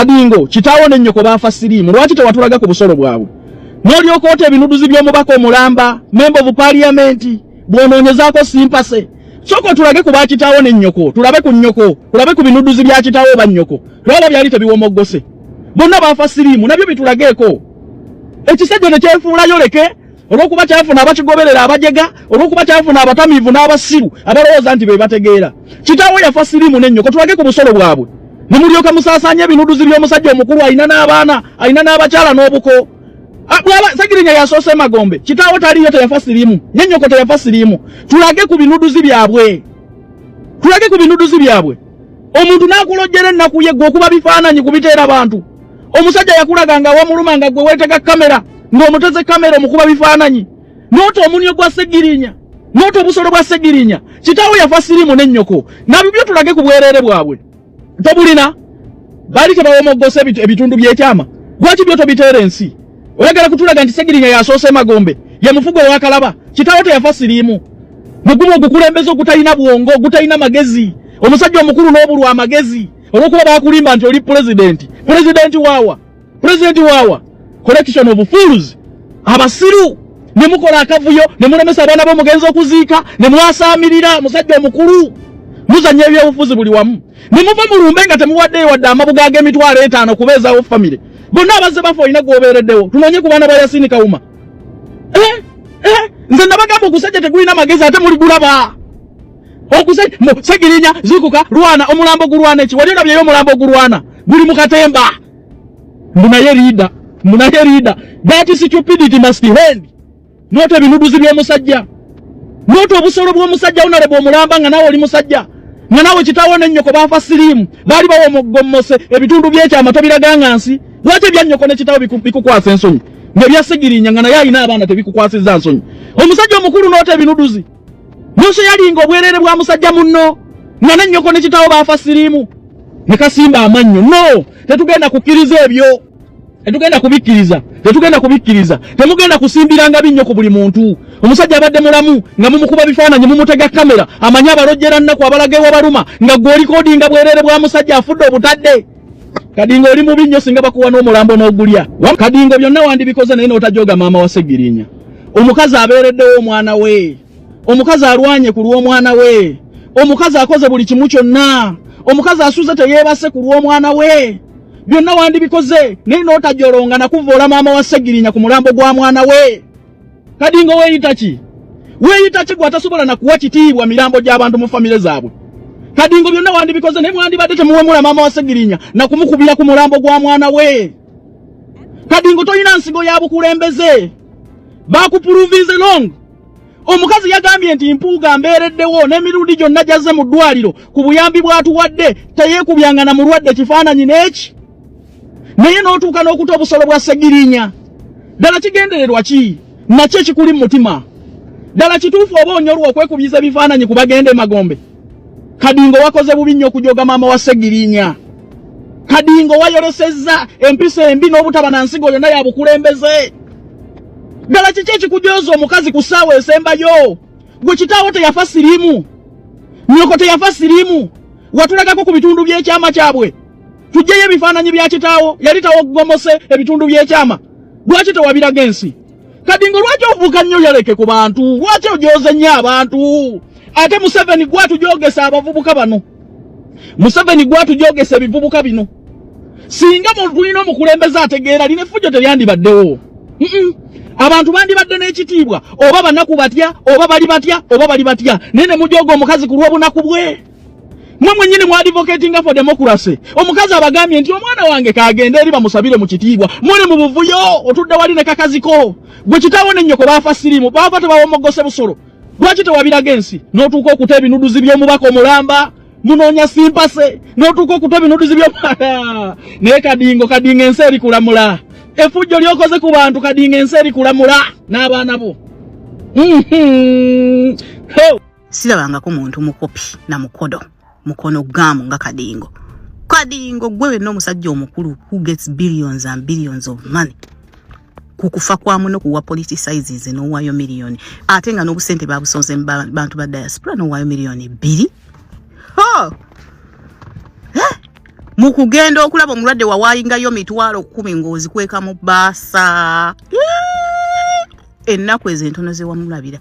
Kadingo kitawo ne nnyoko bafa sirimu lwaki tewatulaga ku busolo bwabwe n'olyokoota ebinuduzi by'omubaka omulamba member of parliament bw'onoonyezaako simpase soko tulage ku bakitawo ne nnyoko tulabe ku nnyoko tulabe ku binuduzi bya kitawo ba nnyoko lwaba byali tebiwomoggose bonna bafa sirimu nabyo bitulageeko ekisajja ne kyefuulayo leke olw'okuba kyafuna abakigoberera abajega olw'okuba kyafuna abatamiivu n'abasiru abalowooza nti be bategeera kitawo yafa sirimu ne nnyoko tulage ku busolo bwabwe ne mulyoka musaasaanya ebinuduzi by'omusajja omukulu alina n'abaana alina n'abakyala n'obuko Sagirinya yasoose Magombe kitawo taliyo teyafa sirimu ne nnyoko teyafa sirimu tulage ku binuduzi byabwe omuntu n'akulojjera ennaku ye gwe okuba bifaananyi kubiteera abantu omusajja yakulaga nga wamuluma nga gwe weetega kamera ng'omuteze kamera omukuba bifaananyi n'oto omunyo gwa Segirinya n'oto obusolo bwa Segirinya kitawo yafa sirimu ne nnyoko nabyo tulage ku bwereere bwabwe tobulina bali tebawomoggose ebitundu by'ekyama lwaki byo tobiteera ensi oyagala kutulaga nti Segirinya yasoose Magombe ye mufugo wa Kalaba kitawo teyafa sirimu mugumu ogukulembeza ogutalina bwongo ogutalina magezi omusajja omukulu n'obulwa amagezi olw'okuba baakulimba nti oli president waawa collection of fools abasiru ne mukola akavuyo ne mulemesa abaana b'omugenzi okuziika ne mwasaamirira omusajja omukulu muzanya ebyobufuzi buli wamu ne muva mu lumbe nga temuwaddeyo wadde amabuga ag'emitwalo 5 kubeezaawo famire bonna abazze bafa olina gwobeereddewo tunoonye ku baana ba Yasini Kawuma nze nabagamba okusajja tegulina magezi ate muli gulaba Segirinya zikuka lwana omulambo gulwana eki wali olabyeyo omulambo gulwana guli mu katemba munaye leader that stupidity must end noto ebinuduzi by'omusajja noto obusolo bw'omusajja unalebe omulamba nga nawe oli musajja nga nawe kitawo ne nnyoko bafa sirimu baali bawomoggomose ebitundu by'ekyama tobiraganga nsi lwaki ebya nnyoko ne kitawo bikukwasa ensonyi ng'ebya Segirinya nga naye alina abaana tebikukwasizza nsonyi omusajja omukulu noto ebinuduzi Nose yalinga obwerere bwa musajja munno nga ne nnyoko ne kitawo bafa sirimu ne kasimba amannyo no tetugenda kukkiriza ebyo tetugenda kubikkiriza temugenda kusimbiranga binnyo ku buli muntu omusajja abadde mulamu nga mumukuba bifaananyi mumutega kamera amanya abalojjera nnaku abalagewo baluma nga gw'olikodinga bwerere bwa musajja afudde obutadde Kadingo oli mu binnyo singa bakuwa n'omulambo n'ogulya Kadingo byonna wandibikoze naye n'otajoga maama wa Segirinya omukazi abeereddewo omwana we omukazi alwanye ku lw'omwana we omukazi akoze buli kimu kyonna omukazi asuze teyeebase ku lw'omwana we byonna wandibikoze naye n'otajolonga nakuvoola maama wa Segirinya ku mulambo gwa mwana we Kadingo weeyita ki gw'atasobola nakuwa kitiibwa mirambo gy'abantu mu famire zaabwe Kadingo byonna wandibikoze naye mwandibadde temuwemula maama wa Segirinya nakumukubira ku mulambo gwa mwana we Kadingo tolina nsigo ya bukulembeze baakupuluvinze long omukazi yagambye nti mpuuga mbeereddewo n'emirundi gyonna gyazze mu ddwaliro ku buyambi bw'atuwadde teyeekubyanga na mulwadde kifaananyi n'eki naye n'otuuka n'okuta obusolo bwa Segirinya ddala kigendererwa ki nakyo ekikuli mu mutima ddala kituufu oba onyolwa okwekubiza ebifaananyi ku bagende Magombe Kadingo wakoze bubi nnyo okujoga maama wa Segirinya Kadingo wayolesezza empisa embi n'obutaba na nsigo yonna ya bukulembeze ddala kiki ekikujooza omukazi ku ssaawa esembayo gwe kitaawo teyafa sirimu nnyoko teyafa sirimu watulagako ku bitundu by'ekyama kyabwe tujjeyo ebifaananyi bya kitaawo yali tawoggomose ebitundu by'ekyama lwaki tewabiraga ensi Kadingo lwaki ovuga nnyo yaleke ku bantu lwaki ojooze nnyo abantu ate Museveni gwatujogesa abavubuka bano Museveni gwatujogesa ebivubuka bino singa tulina omukulembeze ategeera lino effujjo teryandibaddewo abantu bandibadde n'ekitiibwa oba banaku batya oba bali batya naye ne mujoga omukazi ku lw'obunaku bwe mwe mwennyini mu advocating for democracy omukazi abagambye nti omwana wange kaagende eri bamusabire mu kitiibwa muli mu buvuyo otudde wali ne kakaziko gwe kitaawo ne nnyoko baafa sirimu baava tebawomoggose busolo lwaki tewabiraga ensi n'otuuka okuta ebinuduzi by'omubaka omulamba munoonya simpase n'otuuka okuta ebinuduzi by'omwana naye Kadingo ensi eri kulamula effujjo lyokoze ku bantu Kadingo ensi eri kulamula n'abaana bo sirabangako muntu mukopi na mukono gamu nga Kadingo gwe wenna omusajja omukulu who gets billions and billions of money kukufa kwamu n'okuwa politicizes n'owaayo miliyoni ate nga n'obusente babusonze bantu ba diaspora n'owaayo miliyoni 2 mukugenda okulaba omulwadde wawaayingayo mitwalo 10 ng'ozikweka mu bbaasa ennaku ezo entono ze wamulabira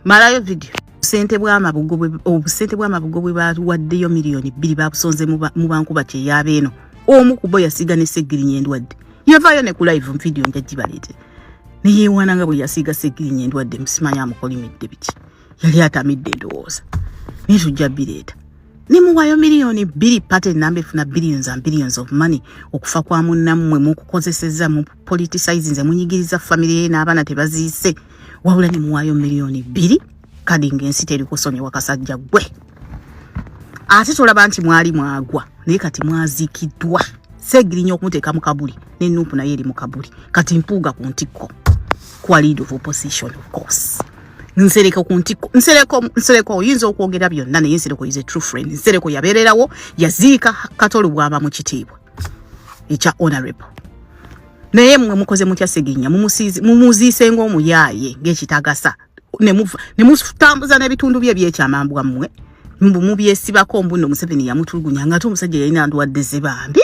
malayo video obusente bw'amabugo bwe bawaddeyo miliyoni 2 babusonze mu bankuba kyeyaba eno omu ku bo yasiga ne Ssegirinya endwadde yavaayo ne ku live video njagibaleete ne yeewaana nga bwe yasiga Ssegirinya endwadde musimanya amukolimidde biki yali atamidde endowooza naye tujja bireeta ne muwaayo miliyoni 2 pate enamba efuna billions of money okufa kwa munnammwe mukukozeseza mu politicize munyigiriza family ye n'abaana tebaziise wabula ne muwaayo miliyoni 2 kadi ng'ensi teri kusonyiwa kasajja gwe ate tolaba nti mwali mwagwa naye kati mwaziikiddwa Ssegirinya okumuteeka mu kabuli ne Nuupu naye eri mu kabuli kati mpuuga ku ntikko kwa lead of opposition of course Nsereko ku ntikko nsereko oyinza okwogera byonna naye Nsereko is a true friend Nsereko yabeererawo yaziika Katolo bw'aba mu kitiibwa ekya honorable naye mmwe mukoze mutya Ssegirinya mumuziise ng'omuyaaye ng'ekitagasa ne mutambuza n'ebitundu bye by'ekyamambwa mmwe mubyesibako mbuno Museveni yamutulugunya nga ate omusajja yalina ndwadde ze bambi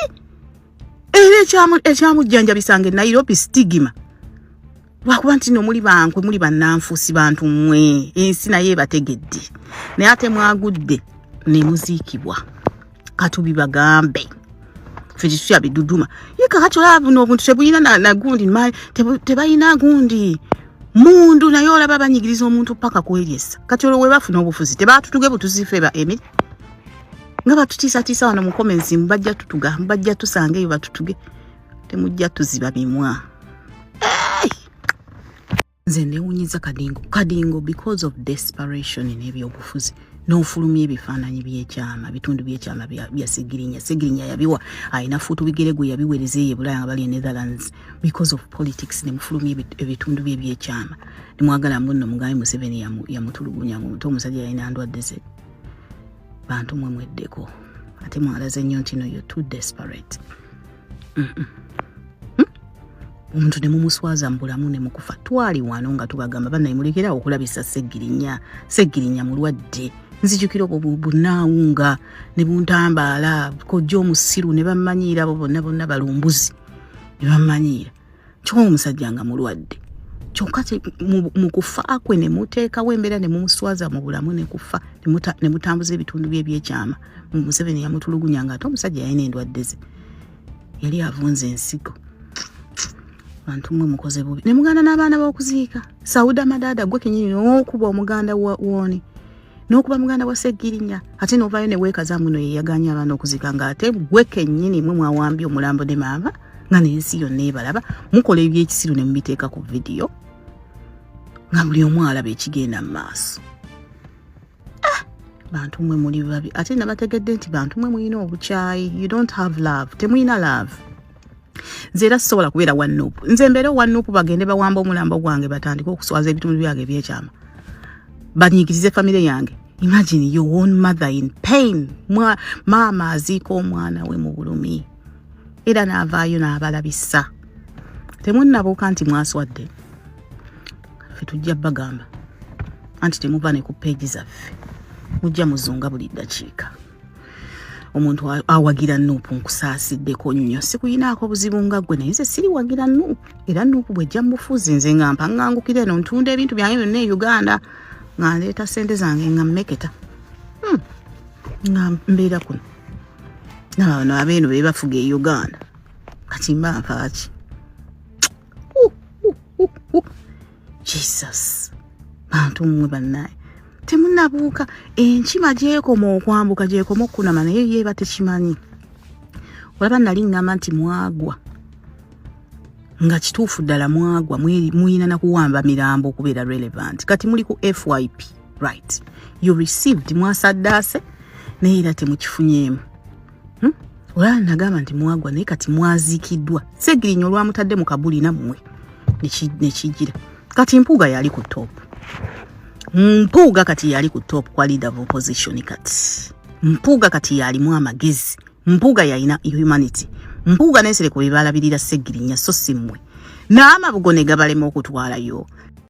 era ekyamujjanjabisanga e Nairobi stigma lwakuba nti no muli bankwe muli bannanfuusi bantu mmwe ensi naye bategedde naye ate mwagudde ne muziikibwa katubi bagambe fetitya biduduma yeka katola buno obuntu tebuyina na gundi tebayina gundi mundu naye olaba banyigiriza omuntu paka kweriesa katolo we bafuna obufuzi tebatutuge butuzife ba Emily nga batutiisa wano mu comments mbajja tutuga mbajja tusange eyo batutuge temujja tuziba bimwa nze newunyiza kadingo because of desperation n'ebyobufuzi n'ofulumya ebifaananyi by'ekyama bitundu by'ekyama bya Ssegirinya yabiwa ayina fuutu bigere gwe yabiwereza ye Bulaya nga bali Netherlands because of politics ne mufulumya ebitundu by'ekyama ne mwagala munno mugaye Museveni yamutulugunya ngo omusajja yalina ndwadde ze bantu mwe mweddeko ate mwalaze nnyo nti no you're too desperate omuntu ne mumuswaza mbulamu ne mukufa twali wano nga tubagamba banaye mulekera okulabisa Ssegirinya mulwadde nzijukira obunaawunga ne buntambaala kojja omusiru ne bamanyiira abo bonna balumbuzi ne bamanyiira kyokka omusajja nga mulwadde kyokka mu kufa kwe ne muteekawo embeera ne mumuswaza mu bulamu ne kufa ne mutambuza ebitundu by'ekyama Museveni yamutulugunya nga ate omusajja yalina endwadde ze yali avunza ensigo bantu mwe mukoze bubi ne muganda n'abaana b'okuziika Sauda Madada gwe kenyini n'okuba omuganda woni n'okuba muganda wa Ssegirinya ate n'ovaayo ne weekaza muno ye yaganya abaana okuziika nga ate gwe kenyini mwe mwawambye omulambo ne maama nga n'ensi yonna ebalaba mukola ebyekisiru ne mubiteeka ku vidiyo nga buli omu alaba ekigenda mu maaso bantu mwe muli babi ate nabategedde nti bantu mwe muyina obukyayi you don't have love temuyina love nze era sisobola kubeera wa Nuupu nze mbeera wa Nuupu bagende bawamba omulambo gwange batandika okuswaza ebitundu byange ebyekyama banyigirize family yange imagine your own mother in pain maama aziika omwana we mu bulumi era n'avaayo n'abalabisa temunnabuuka nti mwaswadde ffe tujja bagamba anti temuva ne ku peegi zaffe mujja muzunga buli ddakiika omuntu awagira Nuupu nkusaasiddeko nnyo sikuyinaako buzibu nga ggwe naye nze siri wagira Nuupu era Nuupu bw'ejja mu bufuzi nze nga mpaŋŋangukira eno ntunda ebintu byange byonna e Uganda nga nleeta ssente zange nga mmeketa nga mbeera kuno nabano abeeno be bafuga e Uganda kati mba mpaaki Jesus bantu mmwe bannaye temunnabuuka enkima gyekoma okwambuka gyekoma okkunama naye yeeba tekimanyi olaba nali ngamba nti mwagwa nga kituufu ddala mwagwa muyina nakuwamba mirambo okubeera relevant kati muli ku FYP right you received mwasaddaase naye era temukifunyeemu olaba nagamba nti mwagwa naye kati mwaziikiddwa Ssegirinya olwamutadde mu kabuli nammwe nekigira kati mpuuga yali ku top mpuuga kati yali ku top kwa leader of opposition kati mpuuga kati yalimu amagezi mpuuga yalina humanity mpuuga n'ensereko bye balabirira Ssegirinya so si mmwe n'amabugo ne gabalema okutwalayo